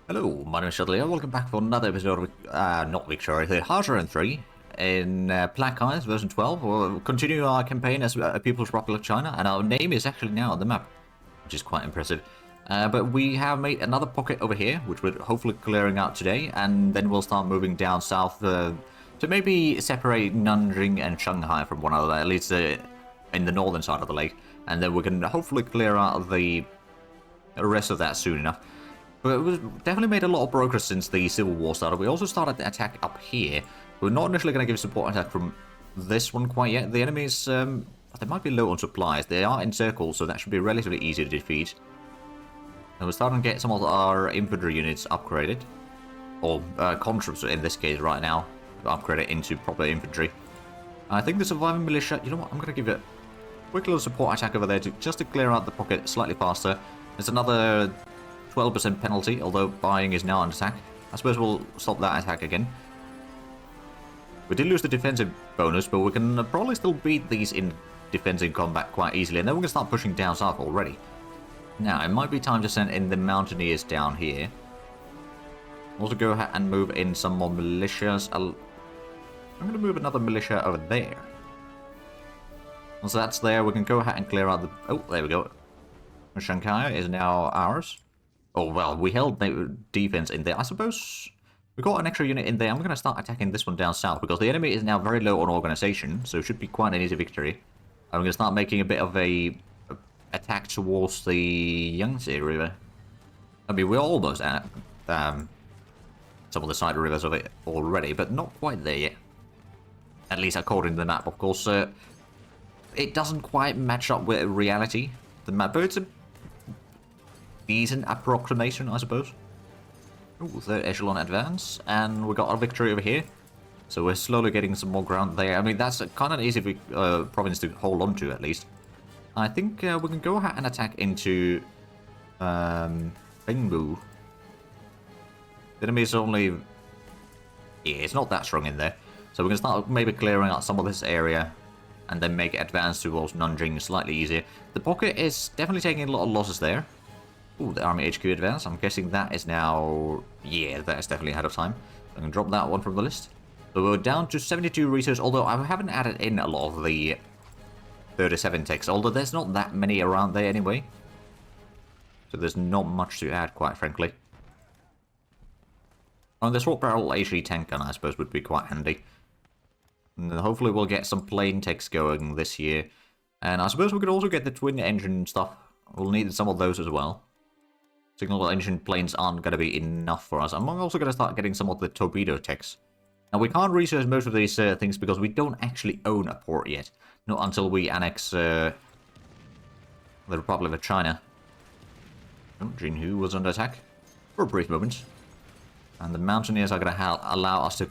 Hello, my name is Shudley. Welcome back for another episode of, not Victoria, the Harder 3 in Black Eyes version 12. We'll continue our campaign as People's Republic of China, and our name is actually now on the map, which is quite impressive. But we have made another pocket over here, which we're hopefully clearing out today, and then we'll start moving down south to maybe separate Nanjing and Shanghai from one another, at least in the northern side of the lake, and then we can hopefully clear out the rest of that soon enough. But we've definitely made a lot of progress since the Civil War started. We also started the attack up here. We're not initially going to give support attack from this one quite yet. The enemies, they might be low on supplies. They are in circles, so that should be relatively easy to defeat. And we're starting to get some of our infantry units upgraded. Or conscripts in this case right now, upgraded into proper infantry. I think the surviving militia, you know what, I'm going to give it a quick little support attack over there just to clear out the pocket slightly faster. There's another 12% penalty, although buying is now on attack. I suppose we'll stop that attack again. We did lose the defensive bonus, but we can probably still beat these in defensive combat quite easily, and then we can start pushing down south already. Now, it might be time to send in the mountaineers down here. Also go ahead and move in some more militias. I'm going to move another militia over there. Once that's there, we can go ahead and clear out the... Oh, there we go. Shanghai is now ours. Oh, well, we held the defense in there. I suppose we got an extra unit in there. I'm going to start attacking this one down south because the enemy is now very low on organization, so it should be quite an easy victory. I'm going to start making a bit of a attack towards the Yangtze River. I mean, we're almost at some of the side rivers of it already, but not quite there yet. At least according to the map, of course. It doesn't quite match up with reality, the map, but it's a decent approximation, I suppose. Ooh, third echelon advance, and we got a victory over here. So we're slowly getting some more ground there. I mean, that's kind of an easy province to hold on to, at least. I think we can go ahead and attack into Bengbu. The enemy is only... Yeah, it's not that strong in there. So we can start maybe clearing out some of this area and then make it advance towards Nanjing slightly easier. The pocket is definitely taking a lot of losses there. Ooh, the army HQ advance. I'm guessing that is now... Yeah, that is definitely ahead of time. I can drop that one from the list. So we're down to 72 research, although I haven't added in a lot of the 37 techs, although there's not that many around there anyway. So there's not much to add, quite frankly. And the short barrel HE tank gun, I suppose, would be quite handy. And hopefully we'll get some plane techs going this year. And I suppose we could also get the twin engine stuff. We'll need some of those as well. Signal engine planes aren't going to be enough for us. I'm also going to start getting some of the torpedo techs. Now, we can't research most of these things because we don't actually own a port yet. Not until we annex the Republic of China. Oh, Jinhu was under attack for a brief moment. And the mountaineers are going to allow us to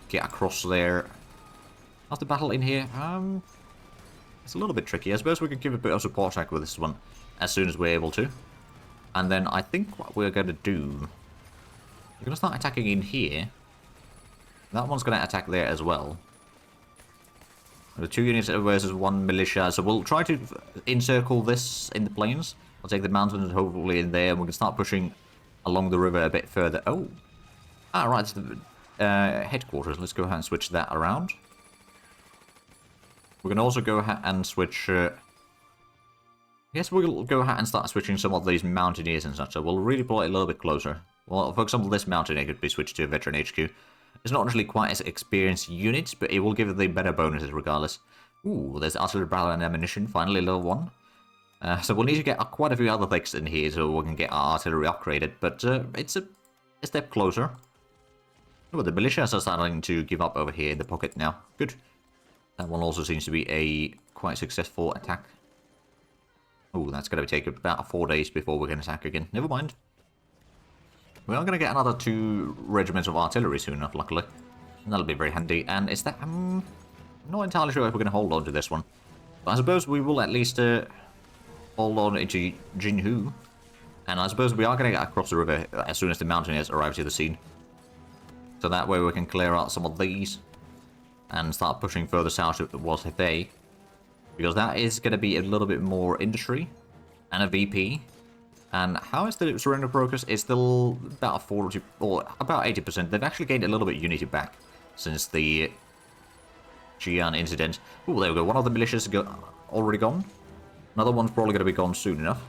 get across there. After battle in here, it's a little bit tricky. I suppose we could give a bit of support attack with this one as soon as we're able to. And then I think what we're going to do... We're going to start attacking in here. That one's going to attack there as well. The 2 units versus 1 militia. So we'll try to encircle this in the plains. I'll take the mountains hopefully in there. And we can start pushing along the river a bit further. Oh! Ah, right. It's the headquarters. Let's go ahead and switch that around. We can also go ahead and switch... I guess we'll go ahead and start switching some of these mountaineers and such, so we'll redeploy it a little bit closer. Well, for example, this mountaineer could be switched to a veteran HQ. It's not actually quite as experienced units, but it will give it the better bonuses regardless. Ooh, there's artillery barrel and ammunition, finally level 1. So we'll need to get quite a few other things in here so we can get our artillery upgraded, but it's a step closer. Oh, the militias are starting to give up over here in the pocket now. Good. That one also seems to be a quite successful attack. Oh, that's going to take about 4 days before we can attack again. Never mind. We are going to get another 2 regiments of artillery soon enough, luckily. And that'll be very handy. And is that... I'm not entirely sure if we're going to hold on to this one. But I suppose we will at least hold on into Jinhu. And I suppose we are going to get across the river as soon as the mountaineers arrive to the scene. So that way we can clear out some of these. And start pushing further south towards Hebei. Because that is going to be a little bit more industry and a VP. And how is the surrender progress? It's still about 40 or about 80%. They've actually gained a little bit of unity back since the Jian incident. Oh, there we go. One of the militias already gone. Another one's probably going to be gone soon enough.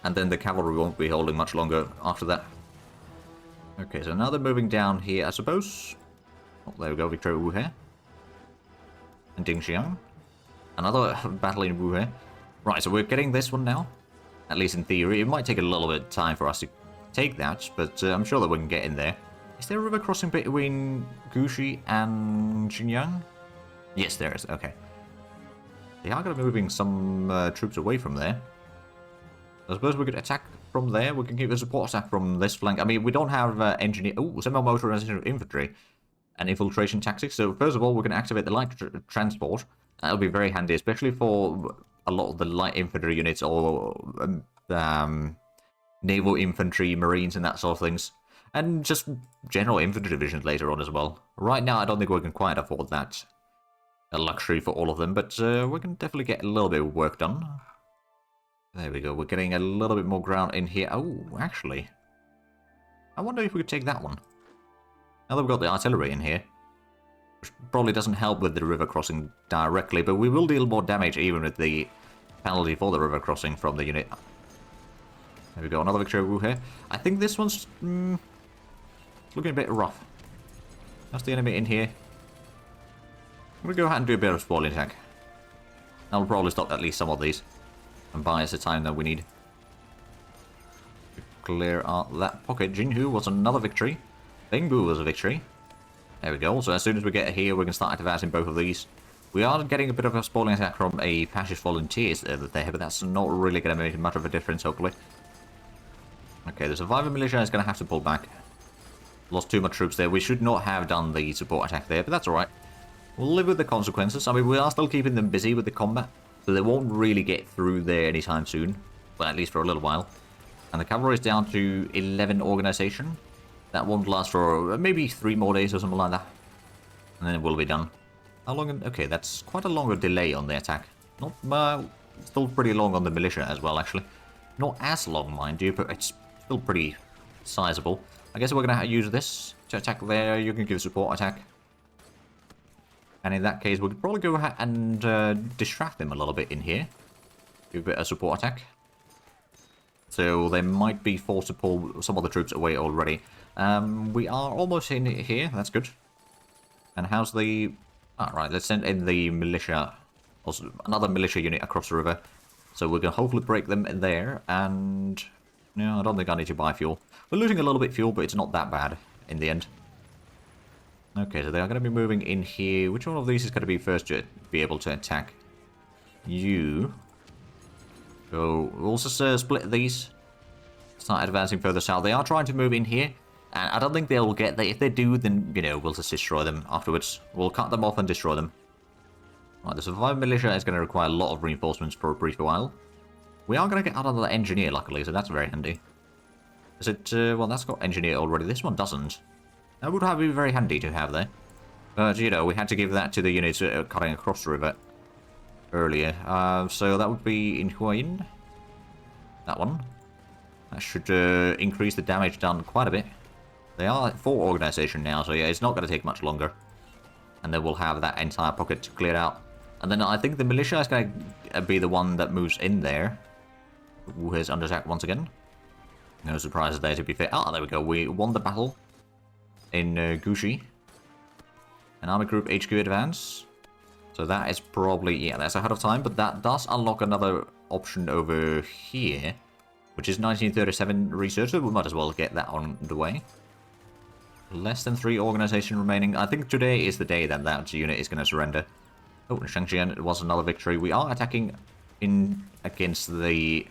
And then the cavalry won't be holding much longer after that. Okay, so now they're moving down here, I suppose. Oh, there we go. Victoria Wuhe. And Dingxiang. Another battle in Wuhe. Right, so we're getting this one now. At least in theory. It might take a little bit of time for us to take that, but I'm sure that we can get in there. Is there a river crossing between Gushi and Xinjiang? Yes, there is. Okay. They are going to be moving some troops away from there. I suppose we could attack from there. We can keep a support attack from this flank. I mean, we don't have engineer... Oh, semi-motorized infantry and infiltration tactics. So first of all, we can activate the light transport. That'll be very handy, especially for a lot of the light infantry units or naval infantry, marines, and that sort of things. And just general infantry divisions later on as well. Right now, I don't think we can quite afford that. A luxury for all of them, but we can definitely get a little bit of work done. There we go. We're getting a little bit more ground in here. Oh, actually. I wonder if we could take that one. Now that we've got the artillery in here. Which probably doesn't help with the river crossing directly, but we will deal more damage even with the penalty for the river crossing from the unit. There we go. Another Victoria Wu here. I think this one's looking a bit rough. That's the enemy in here. I'm going to go ahead and do a bit of spoiling attack. That'll probably stop at least some of these. And buy us the time that we need. Clear out that pocket. Jinhu was another victory. Bingbu was a victory. There we go. So as soon as we get here, we can start advancing both of these. We are getting a bit of a spoiling attack from a fascist volunteers there, but that's not really going to make much of a difference, hopefully. Okay, the survivor militia is going to have to pull back. Lost too much troops there. We should not have done the support attack there, but that's alright. We'll live with the consequences. I mean, we are still keeping them busy with the combat. So they won't really get through there anytime soon. Well, at least for a little while. And the cavalry is down to 11 organization. That won't last for maybe 3 more days or something like that. And then it will be done. How long? Okay, that's quite a longer delay on the attack. Not still pretty long on the militia as well, actually. Not as long, mind you, but it's still pretty sizable. I guess we're going to use this to attack there. You can give support attack. And in that case, we could probably go ahead and distract them a little bit in here. Do a bit of support attack. So they might be forced to pull some of the troops away already. We are almost in here. That's good. And how's the... Alright, let's send in the militia. Also, another militia unit across the river. So we can hopefully break them there. And... No, I don't think I need to buy fuel. We're losing a little bit of fuel, but it's not that bad in the end. Okay, so they are going to be moving in here. Which one of these is going to be first to be able to attack? You. So we'll also split these. Start advancing further south. They are trying to move in here. And I don't think they'll get there. If they do, then, you know, we'll just destroy them afterwards. We'll cut them off and destroy them. Right, the survivor militia is going to require a lot of reinforcements for a brief while. We are going to get out of the engineer, luckily, so that's very handy. Is it... well, that's got engineer already. This one doesn't. That would have been very handy to have there. But, you know, we had to give that to the units cutting across the river earlier. So that would be in Huayin. That one. That should increase the damage done quite a bit. They are at 4 organization now, so yeah, it's not going to take much longer. And then we'll have that entire pocket cleared out. And then I think the militia is going to be the one that moves in there. Wu is under attack once again. No surprises there, to be fair. Ah, there we go. We won the battle in Gushi. An army group HQ advance. So that is probably, yeah, that's ahead of time. But that does unlock another option over here, which is 1937 research. So we might as well get that on the way. Less than 3 organization remaining. I think today is the day that that unit is going to surrender. Oh, Shangjian was another victory. We are attacking in against the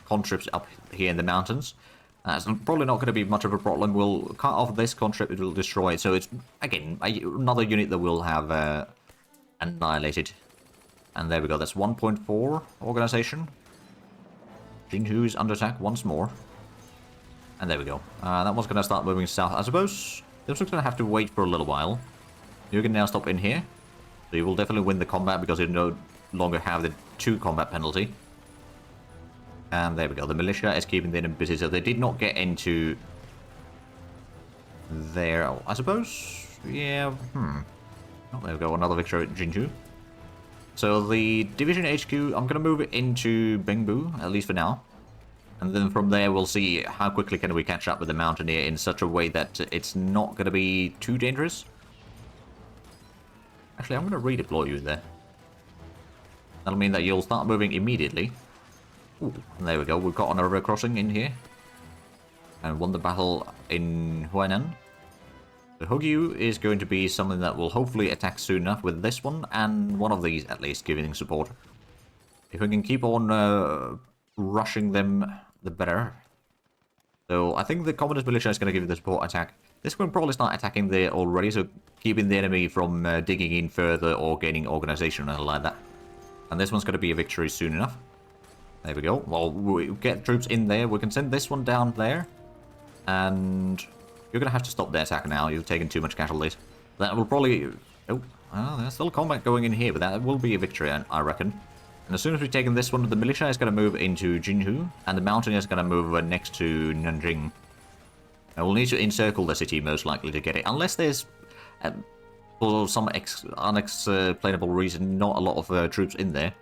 conscripts up here in the mountains. It's probably not going to be much of a problem. We'll cut off this conscript, it will destroy it. So it's, again, another unit that will have annihilated. And there we go, that's 1.4 organization. Jinhu is under attack once more. And there we go. That one's going to start moving south. I suppose this one's going to have to wait for a little while. You can now stop in here. So you will definitely win the combat because you no longer have the 2 combat penalty. And there we go. The militia is keeping them busy, so they did not get into there, I suppose. Yeah. Oh, there we go. Another victory at Jinju. So the division HQ, I'm going to move it into Bengbu, at least for now. And then from there, we'll see how quickly can we catch up with the Mountaineer in such a way that it's not going to be too dangerous. Actually, I'm going to redeploy you there. That'll mean that you'll start moving immediately. Ooh, and there we go. We've got an river crossing in here. And won the battle in Huainan. The Hogyu is going to be something that will hopefully attack soon enough with this one. And one of these, at least, giving support. If we can keep on rushing them, the better. So I think the Communist militia is going to give the support attack. This one probably start attacking there already, so keeping the enemy from digging in further or gaining organization or anything like that. And this one's going to be a victory soon enough. There we go. Well, we get troops in there. We can send this one down there. And you're going to have to stop the attack now. You've taken too much casualties. That will probably... Oh, well, there's still combat going in here, but that will be a victory, I reckon. And as soon as we've taken this one, the militia is going to move into Jinhu, and the Mountaineer is going to move next to Nanjing. And we'll need to encircle the city, most likely, to get it. Unless there's, for some unexplainable reason, not a lot of troops in there.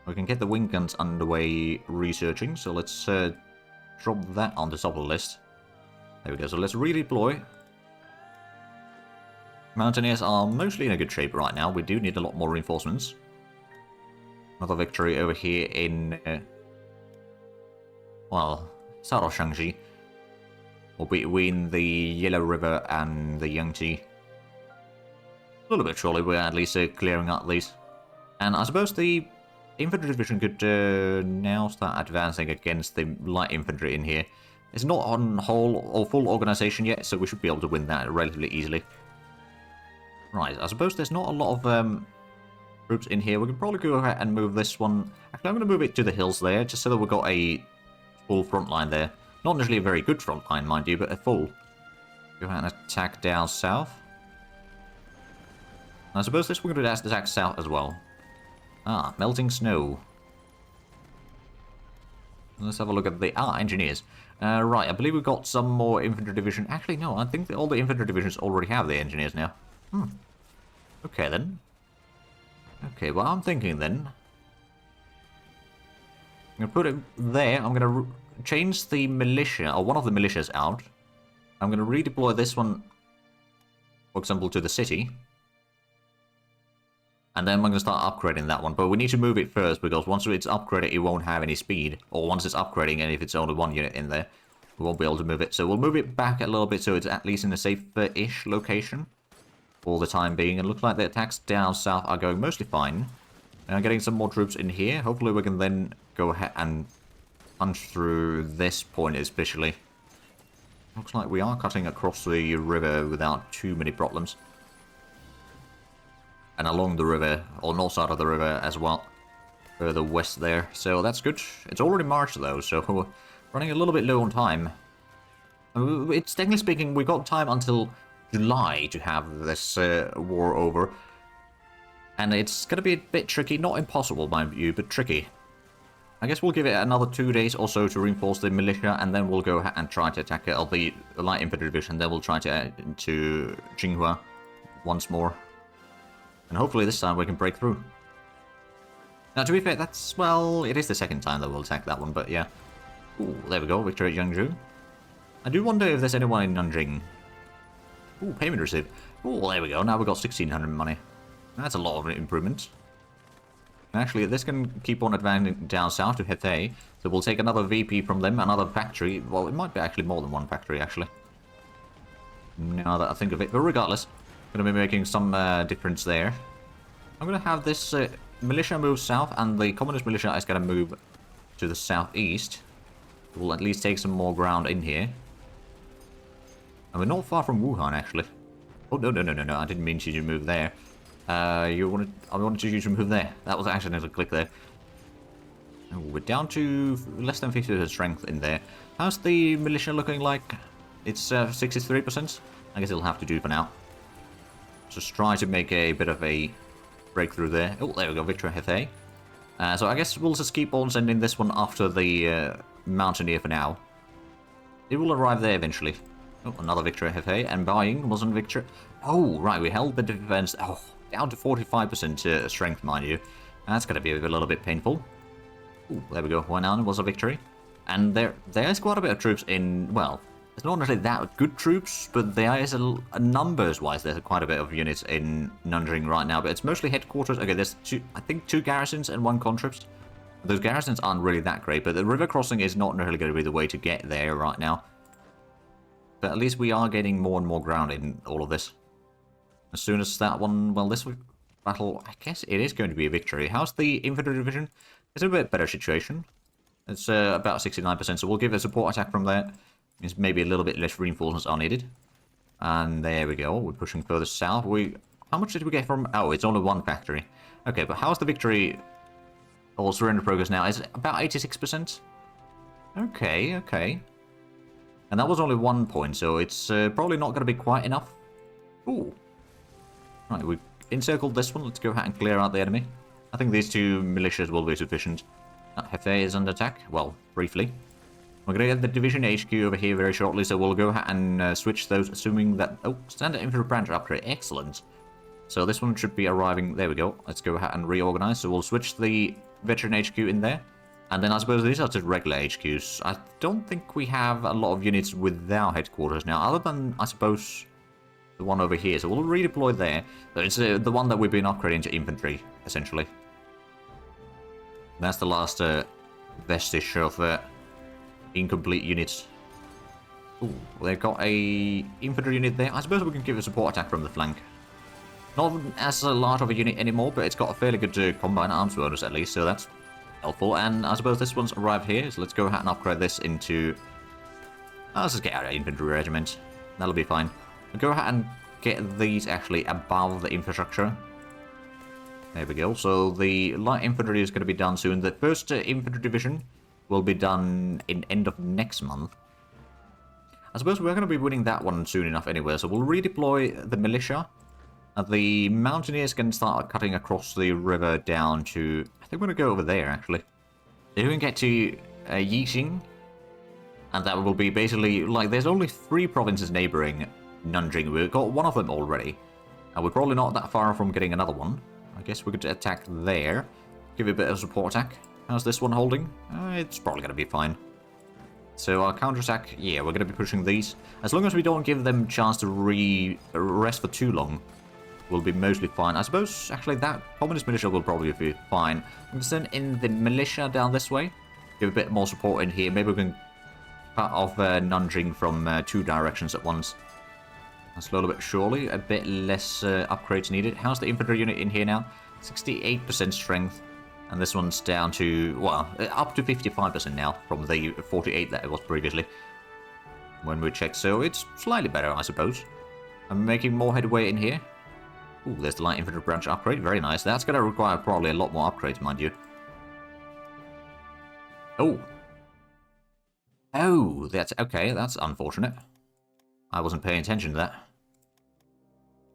We can get the wing guns underway researching, so let's drop that on the top of the list. There we go, so let's redeploy. Mountaineers are mostly in a good shape right now. We do need a lot more reinforcements. Another victory over here in, well, south of Shaanxi. Or between the Yellow River and the Yangtze. A little bit surely, we're at least clearing up these. And I suppose the infantry division could now start advancing against the light infantry in here. It's not on whole or full organization yet, so we should be able to win that relatively easily. Right, I suppose there's not a lot of troops in here. We can probably go ahead and move this one. Actually, I'm going to move it to the hills there, just so that we've got a full front line there. Not necessarily a very good front line, mind you, but a full. Go ahead and attack down south. And I suppose this we're going to attack south as well. Ah, melting snow. Let's have a look at the... engineers. Right, I believe we've got some more infantry division. Actually, no, I think that all the infantry divisions already have the engineers now. Okay, then. Okay, well, I'm thinking then. I'm going to put it there. I'm going to change the militia, or one of the militias out. I'm going to redeploy this one, for example, to the city. And then I'm going to start upgrading that one. But we need to move it first, because once it's upgraded, it won't have any speed. Or once it's upgrading, and if it's only one unit in there, we won't be able to move it. So we'll move it back a little bit, so it's at least in a safer-ish location for the time being. And it looks like the attacks down south are going mostly fine. And I'm getting some more troops in here. Hopefully we can then go ahead and punch through this point especially. Looks like we are cutting across the river without too many problems. And along the river, or north side of the river as well. Further west there. So that's good. It's already March though, so we're running a little bit low on time. It's technically speaking, we've got time until July to have this war over. And it's going to be a bit tricky. Not impossible, mind you, but tricky. I guess we'll give it another 2 days or so to reinforce the militia, and then we'll go ahead and try to attack the light infantry division. Then we'll try to Jinghua once more. And hopefully this time we can break through. Now, to be fair, that's, well, it is the second time that we'll attack that one, but yeah. Ooh, there we go, victory at Yangzhou. I do wonder if there's anyone in Nanjing. Ooh, payment received. Ooh, there we go, now we've got 1,600 money. That's a lot of improvement. Actually, this can keep on advancing down south to Hefei, so we'll take another VP from them, another factory. Well, it might be actually more than one factory, actually. Now that I think of it, but regardless. Going to be making some difference there. I'm going to have this militia move south, and the communist militia is going to move to the southeast. We'll at least take some more ground in here. And we're not far from Wuhan, actually. Oh, no, I didn't mean you to move there. I wanted you to move there. That was accidental click there. Oh, we're down to less than 50% strength in there. How's the militia looking like? It's 63%. I guess it'll have to do for now. Just try to make a bit of a breakthrough there. Oh, there we go, Victory Hefei. So I guess we'll just keep on sending this one after the Mountaineer for now. It will arrive there eventually. Oh, another victory, HoI, and buying wasn't victory. Oh, right, we held the defense. Oh, down to 45% strength, mind you. That's going to be a little bit painful. Ooh, there we go. 1 was a victory. And there's quite a bit of troops in, well, it's not necessarily that good troops, but there is numbers-wise, there's quite a bit of units in Nanjing right now, but it's mostly headquarters. Okay, there's I think 2 garrisons and 1 conscript. Those garrisons aren't really that great, but the river crossing is not really going to be the way to get there right now. But at least we are getting more and more ground in all of this. As soon as that one, well, this battle, I guess it is going to be a victory. How's the infantry division? It's a bit better situation. It's about 69%, so we'll give a support attack from there. Means maybe a little bit less reinforcements are needed. And there we go. We're pushing further south. How much did we get from... Oh, it's only 1 factory. Okay, but how's the victory or surrender progress now? Is it about 86%? Okay, okay. And that was only 1 point, so it's probably not going to be quite enough. Ooh. Right, we encircled this one. Let's go ahead and clear out the enemy. I think these 2 militias will be sufficient. HoI is under attack. Well, briefly. We're going to get the division HQ over here very shortly, so we'll go ahead and switch those, assuming that... Oh, standard infantry branch upgrade. Excellent. So this one should be arriving... There we go. Let's go ahead and reorganize. So we'll switch the veteran HQ in there. And then I suppose these are just regular HQs. I don't think we have a lot of units with our headquarters now, other than, I suppose, the one over here. So we'll redeploy there. It's the one that we've been upgrading to infantry, essentially. That's the last vestige of incomplete units. Ooh, they've got a infantry unit there. I suppose we can give a support attack from the flank. Not as large of a unit anymore, but it's got a fairly good combined arms bonus at least, so that's helpful. And I suppose this one's arrived here, so let's go ahead and upgrade this into... let's just get our infantry regiment. That'll be fine. We'll go ahead and get these actually above the infrastructure. There we go. So the light infantry is going to be done soon. The first infantry division will be done in end of next month. I suppose we're going to be winning that one soon enough anyway, so we'll redeploy the militia. The mountaineers can start cutting across the river down to... I think we're going to go over there, actually. They can get to Yixing, and that will be basically... Like, there's only 3 provinces neighboring Nanjing. We've got one of them already, and we're probably not that far from getting another one. I guess we could attack there. Give it a bit of support attack. How's this one holding? It's probably going to be fine. So our counterattack, yeah, we're going to be pushing these. As long as we don't give them a chance to rest for too long, we'll be mostly fine. I suppose, actually, that communist militia will probably be fine. I'm going to send in the militia down this way. Give a bit more support in here. Maybe we can cut off Nanjing from 2 directions at once. And slowly but surely, a bit less upgrades needed. How's the infantry unit in here now? 68% strength. And this one's down to, well, up to 55% now from the 48 that it was previously when we checked. So it's slightly better, I suppose. I'm making more headway in here. Ooh, there's the light infantry branch upgrade. Very nice. That's going to require probably a lot more upgrades, mind you. Oh. Oh, that's okay. That's unfortunate. I wasn't paying attention to that.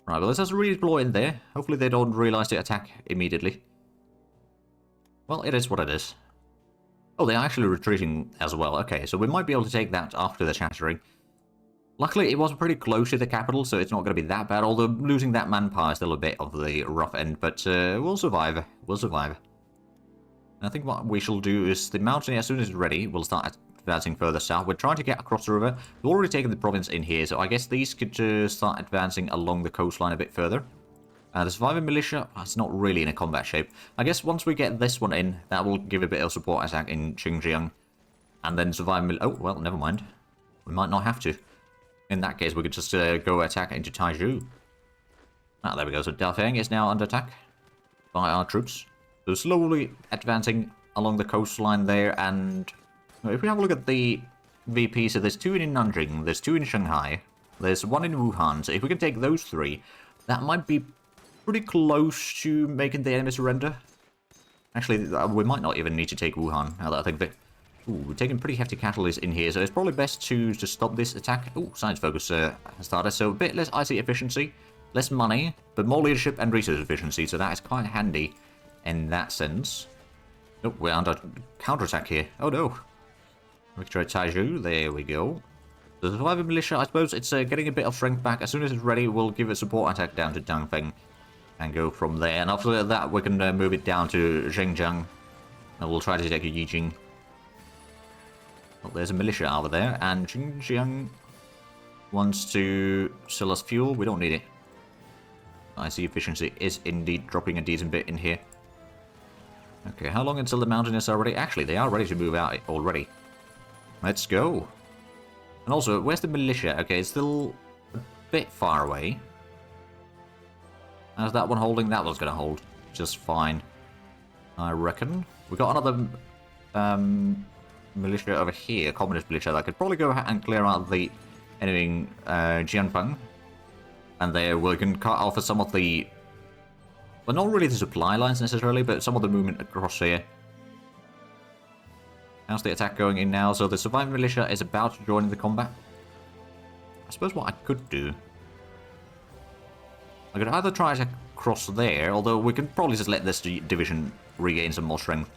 Right, well, let's just redeploy in there. Hopefully they don't realize to attack immediately. Well, it is what it is. Oh, they're actually retreating as well. Okay, so we might be able to take that after the shattering. Luckily, it was pretty close to the capital, so it's not going to be that bad. Although losing that manpower is still a bit of the rough end, but we'll survive. We'll survive. And I think what we shall do is the mountaineer, as soon as it's ready, we'll start advancing further south. We're trying to get across the river. We've already taken the province in here, so I guess these could start advancing along the coastline a bit further. The surviving militia, it's not really in a combat shape. I guess once we get this one in, that will give a bit of support attack in Xinjiang. And then surviving oh, well, never mind. We might not have to. In that case, we could just go attack into Taizhou. Ah, there we go. So Dafeng is now under attack by our troops. So slowly advancing along the coastline there. And if we have a look at the VP, so there's 2 in Nanjing, there's 2 in Shanghai, there's 1 in Wuhan. So if we can take those 3, that might be pretty close to making the enemy surrender. Actually, we might not even need to take Wuhan, now that I think of it. Ooh, we're taking pretty hefty catalysts in here, so it's probably best to stop this attack. Ooh, science focus has started, so a bit less IC efficiency, less money, but more leadership and resource efficiency, so that is quite handy in that sense. Oh, we're under counterattack here. Oh no. Victory Taiju, there we go. The Survivor Militia, I suppose it's getting a bit of strength back. As soon as it's ready, we'll give a support attack down to Dangfeng and go from there. And after that, we can move it down to Xinjiang. And we'll try to take a Yijing. Well, there's a militia over there, and Xinjiang wants to sell us fuel. We don't need it. I see efficiency is indeed dropping a decent bit in here. Okay, how long until the Mountaineers are ready? Actually, they are ready to move out already. Let's go. And also, where's the militia? Okay, it's still a bit far away. How's that one holding? That one's going to hold just fine, I reckon. We got another militia over here, communist militia, that could probably go ahead and clear out the enemy Jianfeng. And there we can cut off some of the, well, not really the supply lines necessarily, but some of the movement across here. How's the attack going in now? So the surviving militia is about to join the combat. I suppose what I could do, I could either try to cross there, although we can probably just let this division regain some more strength.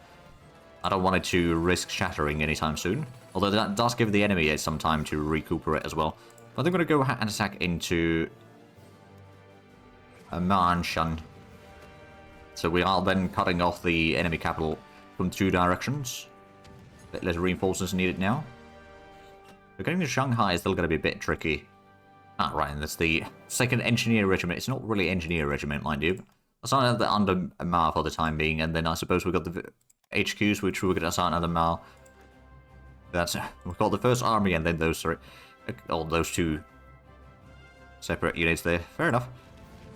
I don't want it to risk shattering anytime soon, although that does give the enemy some time to recuperate as well. But I'm going to go ahead and attack into Ma'anshan. So we are then cutting off the enemy capital from 2 directions. A bit less reinforcements needed now. But getting to Shanghai is still going to be a bit tricky. Ah, right, and that's the 2nd Engineer Regiment. It's not really Engineer Regiment, mind you. Assign that under Mao for the time being, and then I suppose we've got the HQs, which we're going to assign under Mao. That's, we've got the 1st Army, and then those 3, oh, those 2 separate units there. Fair enough.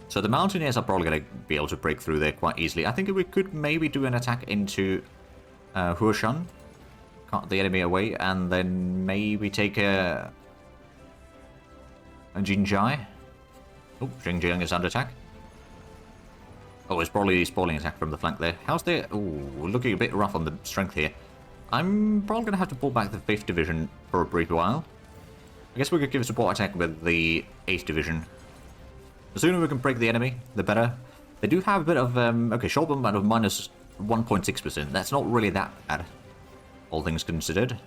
So the Mountaineers are probably going to be able to break through there quite easily. I think we could maybe do an attack into Huashan, cut the enemy away, and then maybe take a Jinjai. Oh, Xinjiang is under attack. Oh, it's probably spoiling attack from the flank there. How's the... Oh, looking a bit rough on the strength here. I'm probably going to have to pull back the 5th Division for a brief while. I guess we could give a support attack with the 8th Division. The sooner we can break the enemy, the better. They do have a bit of... okay, short bombardment of minus 1.6%. That's not really that bad, all things considered.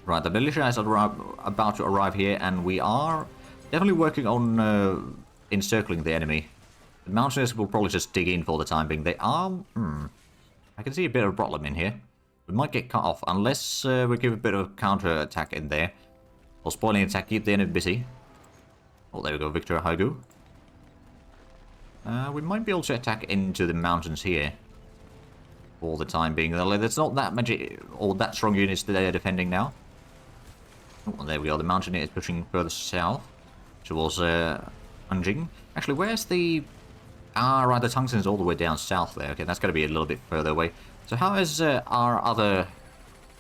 Right, the militia is about to arrive here, and we are definitely working on encircling the enemy. The Mountaineers will probably just dig in for the time being. They are... I can see a bit of a problem in here. We might get cut off unless we give a bit of counter-attack in there. Or spoiling attack, keep the enemy busy. Oh, there we go, Victor Haigu. We might be able to attack into the mountains here. For the time being. There's not that much or that strong units that they are defending now. Oh, there we go, the Mountaineer is pushing further south. Towards Nanjing. Actually, where's the... Ah, right, the tungsten's all the way down south there. Okay, that's going to be a little bit further away. So how is our other...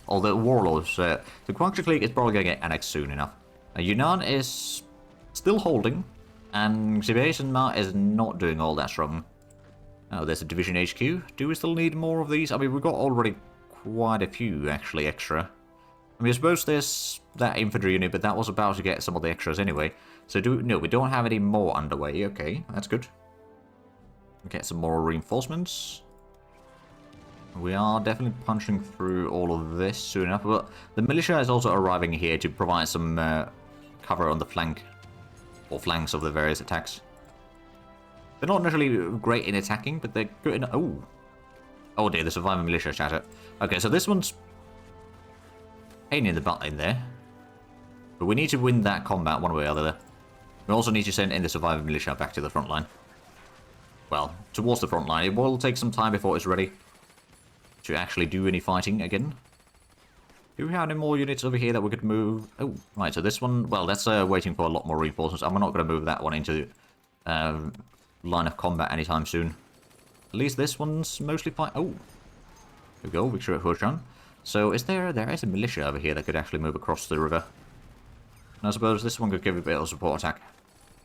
Or the warlords? The Guangxi Clique is probably going to get annexed soon enough. Yunnan is still holding. And Xibei and Ma is not doing all that strong. Oh, there's a Division HQ. Do we still need more of these? I mean, we've got already quite a few, actually, extra. I mean, I suppose there's that infantry unit, but that was about to get some of the extras anyway. So no, we don't have any more underway. Okay, that's good. Get some more reinforcements. We are definitely punching through all of this soon enough. But the militia is also arriving here to provide some cover on the flank. Or flanks of the various attacks. They're not necessarily great in attacking, but they're good in... Oh! Oh dear, the surviving militia shatter. Okay, so this one's... pain in the butt in there. But we need to win that combat one way or the other. We also need to send in the surviving militia back to the front line. Well, towards the front line. It will take some time before it's ready to actually do any fighting again. Do we have any more units over here that we could move? Oh, right, so this one... Well, that's waiting for a lot more reinforcements. I'm not going to move that one into line of combat anytime soon. At least this one's mostly fine. Oh! Here we go, Victory at Huashan. So is there is a militia over here that could actually move across the river. And I suppose this one could give a bit of support attack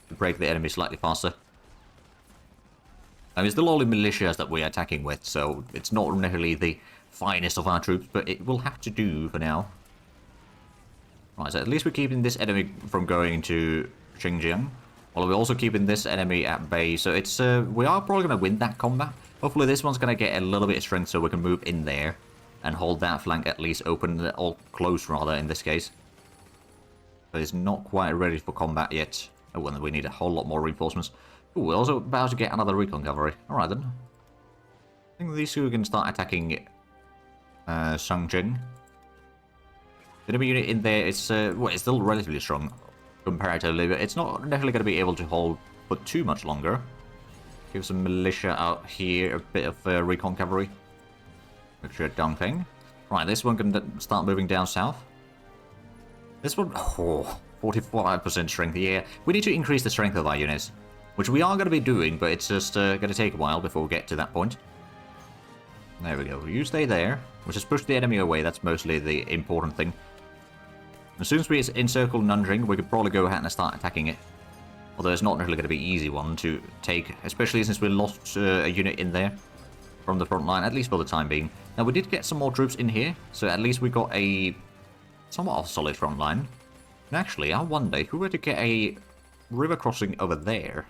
to break the enemy slightly faster. I mean, it's still only militias that we're attacking with, so it's not necessarily the finest of our troops, but it will have to do for now. Right, so at least we're keeping this enemy from going to Xinjiang. While we're also keeping this enemy at bay. So it's we are probably going to win that combat. Hopefully this one's going to get a little bit of strength so we can move in there and hold that flank at least open, or close rather in this case. But it's not quite ready for combat yet. Oh, and we need a whole lot more reinforcements. Oh, we're also about to get another recon cavalry. Alright then. I think these two can start attacking Nanjing. The enemy unit in there is well, it's still relatively strong comparatively, but it's not definitely going to be able to hold for too much longer. Give some militia out here, a bit of recon cavalry. Make sure Dongfeng. Right, this one can start moving down south. This one, oh, 45% strength. Yeah, we need to increase the strength of our units, which we are going to be doing, but it's just going to take a while before we get to that point. There we go. You stay there. We'll just push the enemy away. That's mostly the important thing. As soon as we encircle Nanjing, we could probably go ahead and start attacking it. Although it's not really going to be an easy one to take, especially since we lost a unit in there from the front line, at least for the time being. Now, we did get some more troops in here, so at least we got a somewhat of a solid front line. And actually, I wonder if we were to get a river crossing over there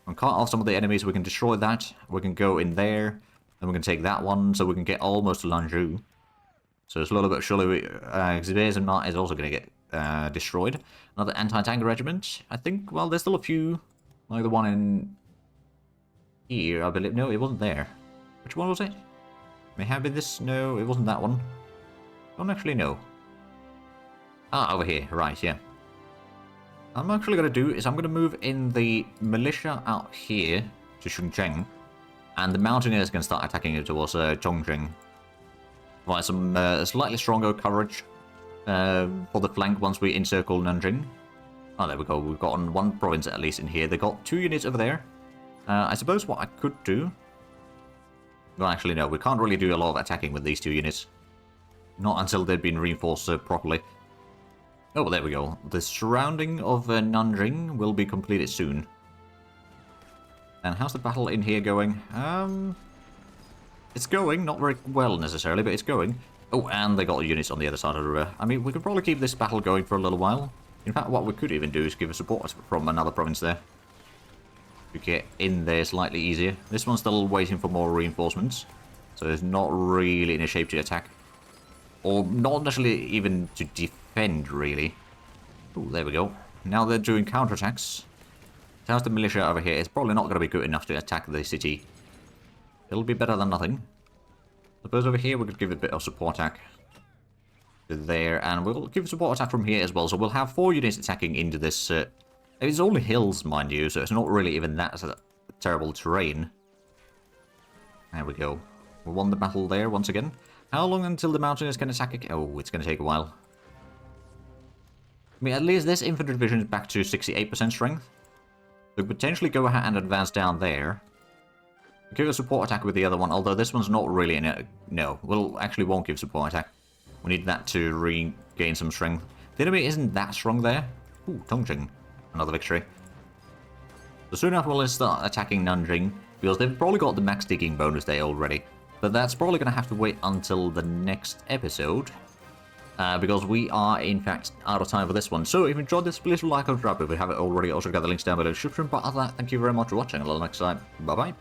and cut off some of the enemies, we can destroy that. We can go in there, and we can take that one, so we can get almost to Lanzhou. So slowly but surely, Xibei's is also going to get destroyed. Another anti-tank regiment. I think, well, there's still a few, like the one in here, I believe. No, it wasn't there. Which one was it? May have been this. No, it wasn't that one. Don't actually know. Ah, over here. Right, yeah. What I'm actually going to do is I'm going to move in the militia out here to Shuncheng, and the mountaineers can start attacking it towards Chongqing. Right, some slightly stronger coverage for the flank once we encircle Nanjing. Oh, there we go. We've got one province at least in here. They got 2 units over there. I suppose what I could do... Well, actually, no. We can't really do a lot of attacking with these 2 units. Not until they've been reinforced properly. Oh, there we go. The surrounding of Nanjing will be completed soon. And how's the battle in here going? It's going. Not very well, necessarily, but it's going. Oh, and they got units on the other side of the river. I mean, we could probably keep this battle going for a little while. In fact, what we could even do is give a support from another province there. To get in there slightly easier. This one's still waiting for more reinforcements. So it's not really in a shape to attack. Or not necessarily even to defend, really. Oh, there we go. Now they're doing counterattacks. How's the militia over here? It's probably not going to be good enough to attack the city. It'll be better than nothing. Suppose over here we could give a bit of support attack to there, and we'll give a support attack from here as well. So we'll have 4 units attacking into this. It's only hills, mind you, so it's not really even that terrible terrain. There we go. We won the battle there once again. How long until the mountaineers can attack again? Oh, it's going to take a while. I mean, at least this infantry division is back to 68% strength. We could potentially go ahead and advance down there. Give a support attack with the other one, although this one's not really in it. No, actually won't give support attack. We need that to regain some strength. The enemy isn't that strong there. Ooh, Tongqing. Another victory. So soon after we'll start attacking Nanjing, because they've probably got the max digging bonus there already. But that's probably going to have to wait until the next episode. Because we are, in fact, out of time for this one. So if you enjoyed this, please like or subscribe if you haven't already. Also got the links down below in the description. But other than that, thank you very much for watching. Until next time, bye-bye.